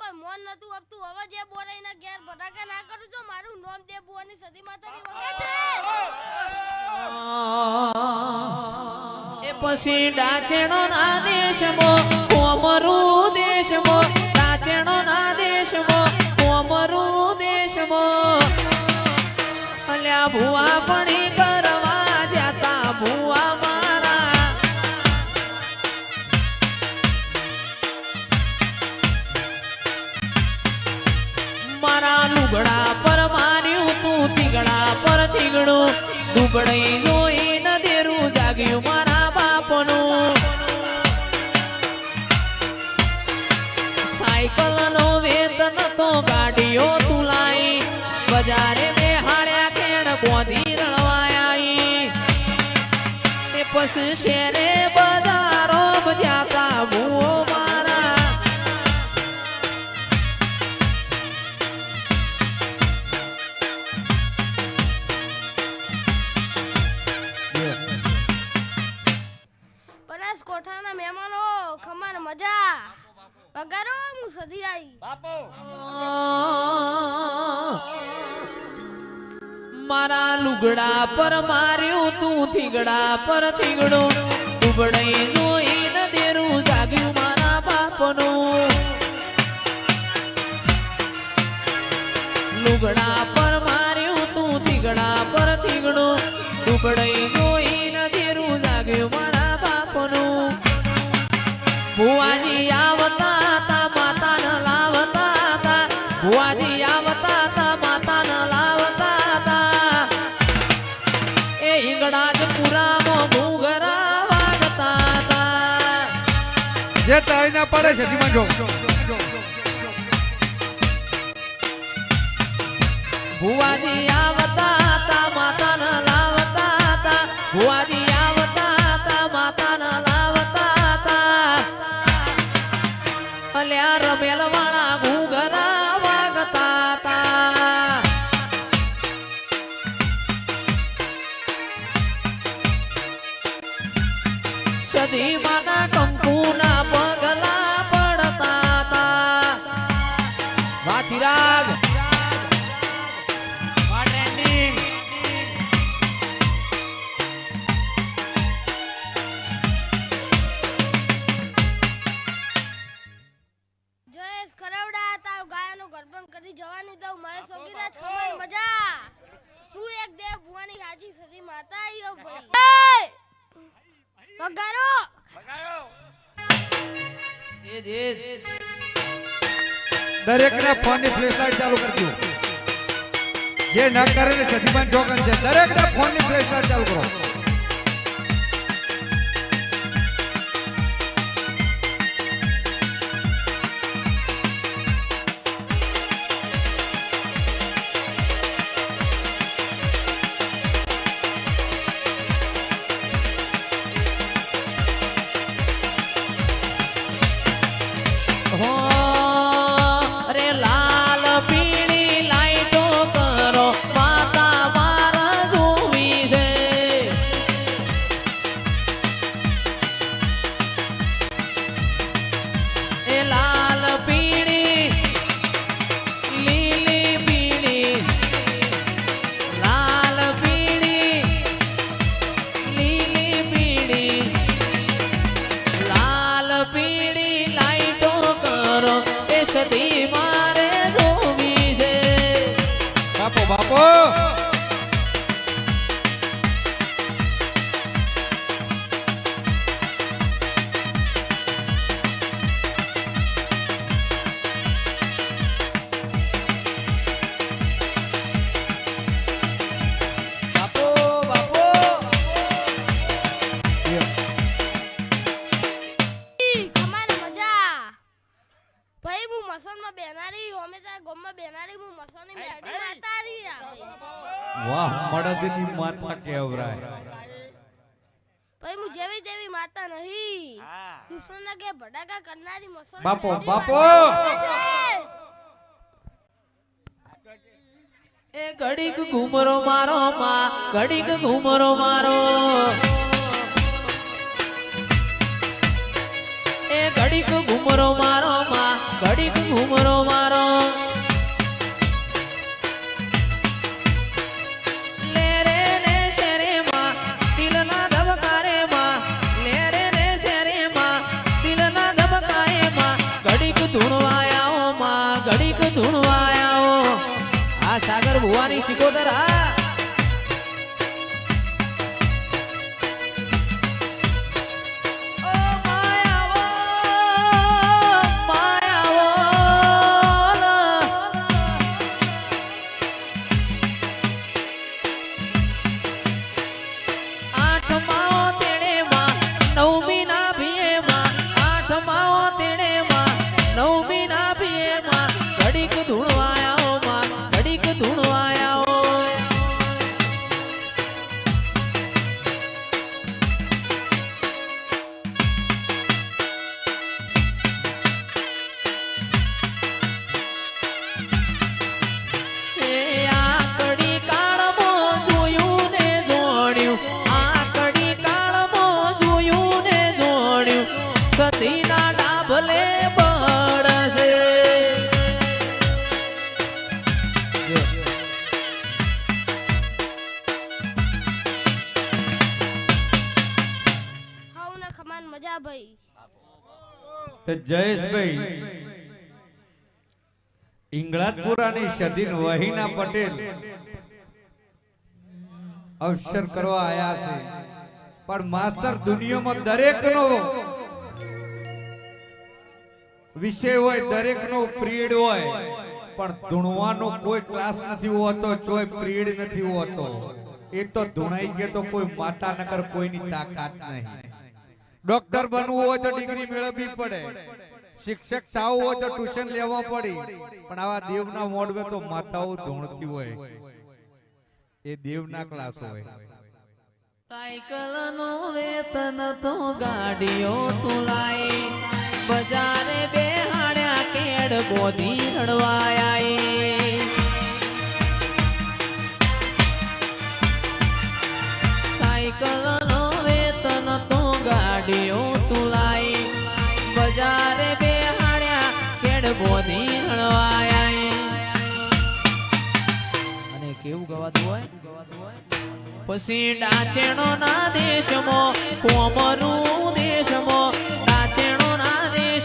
કોઈ મોન નતું આપતું હવે જે બોરાઈના ઘેર ભડાકા ના કરું છો મારું નામ દે બુવાની સદી માતાની વગા છે એ પછી ડાચેણો ના દેશમો કોમરુ દેશમો ડાચેણો ના દેશમો કોમરુ દેશમો અલ્યા ભુવા પડી કરવા જાતા ભુવા મારા લુગડા પર માર્યું તું થીગડા પર થીગડું દુબળઈ જોઈ ન દેરું જાગ્યું મારા બાપનું સાયકલ નો વેતન તો ગાડીઓ તુલાઈ બજારે બેહાડ્યા કેણ બોધી રળવાયા એ પછી શેરે બજારો બજાતા ભૂવો મારા કોઠાના મહેમાનો ખમાન મજા પગારો હું સધી આવી બાપો મારા લુગડા પર માર્યું તું થીગડા પર થીગડું ડૂબડઈ જોઈ ન દેરું જાગ્યું મારા બાપનું લુગડા પર માર્યું તું થીગડા પર થીગડું ડૂબડઈ જોઈ ન દેરું જાગ્યું મારા બાપનું ભુવાજી આવતા તા માતા ન લાવતા તા ભુવાજી આવતા તા માતા ન લાવતા તા એ ઈંગડા જ પુરામાં ઘૂઘરા વાગતા તા જે તાળી ના પડે છે ધીમા જો ભુવાજી આવતા તા માતા ન લાવતા તા ભુવાજી આવતા તા માતા ન લાવતા તા અલ્યા રમેલ વાળા ઘૂઘરા વાગતા તા સદી માના કંકુના પગલા પડતા તા વાથી રાગ જવાની તો મહેશ વગીરા ખમાન મજા તું એક દે ભુવાની હાજી સદી માતા આયો ભાઈ પગારો દરેક ના ફોન ની ફ્લેશ લાઈટ ચાલુ કરજો જે ન કરે ને સદીમાન જોગન છે દરેક ના ફોન ની ફ્લેશ લાઈટ ચાલુ કરો સતી મારે જોવી છે બાપો બાપો વાહ મળદની માતા કેવરાય ભાઈ હું જેવી તેવી માતા નહીં દુશ્મનના કે ભડાકા કરનારી મસલ બાપો બાપો એ ઘડીક ઘુમરો મારો માં ઘડીક ઘુમરો મારો એ ઘડીક ઘુમરો મારો માં ઘડીક ઘૂમરો મારો લે રે રે શેરે માં દિલના ધબકારે માં લે રે રે શેરે માં દિલના ધબકારે માં ઘડીક ધૂણવાયાઓ માં ઘડીક ધૂણવાયાઓ આ સાગર ભુવાની સિકોદર આ સતીના ડાભલે બળશે હાઉના ખમાન મજા ભાઈ તે જયેશભાઈ ઇંગળાજપુરાની સદીન વહીના પટેલ અવસર કરવા આયા છે પણ માસ્ટર દુનિયામાં દરેકનો વિષય હોય દરેકનો પ્રિયડ હોય પણ ધૂણવાનો કોઈ ક્લાસ નથી હોતો કોઈ પ્રિયડ નથી હોતો એ તો ધૂણાઈ ગયો તો કોઈ માતા નગર કોઈની તાકાત નહીં ડોક્ટર બનવું હોય તો ડિગ્રી મેળવવી પડે શિક્ષક થવું હોય તો ટ્યુશન લેવા પડી પણ આવા દેવના મોડવે તો માતાઓ ધૂણતી હોય એ દેવના ક્લાસ હોય સાયકલ નું વેતન તો ગાડીઓ તુલાય બજારે બેહાડ્યા કેડ બોધી રડવાયા સાયકલ નું વેતન તો ગાડીઓ તુલાય બજારે બેહાડ્યા કેડ બોધી રડવાયા અને કેવું ગવાતું હોય પછી ડાચેણો ના દેશમાં કોમરું દેશમાં ડાચેણો ના દેશ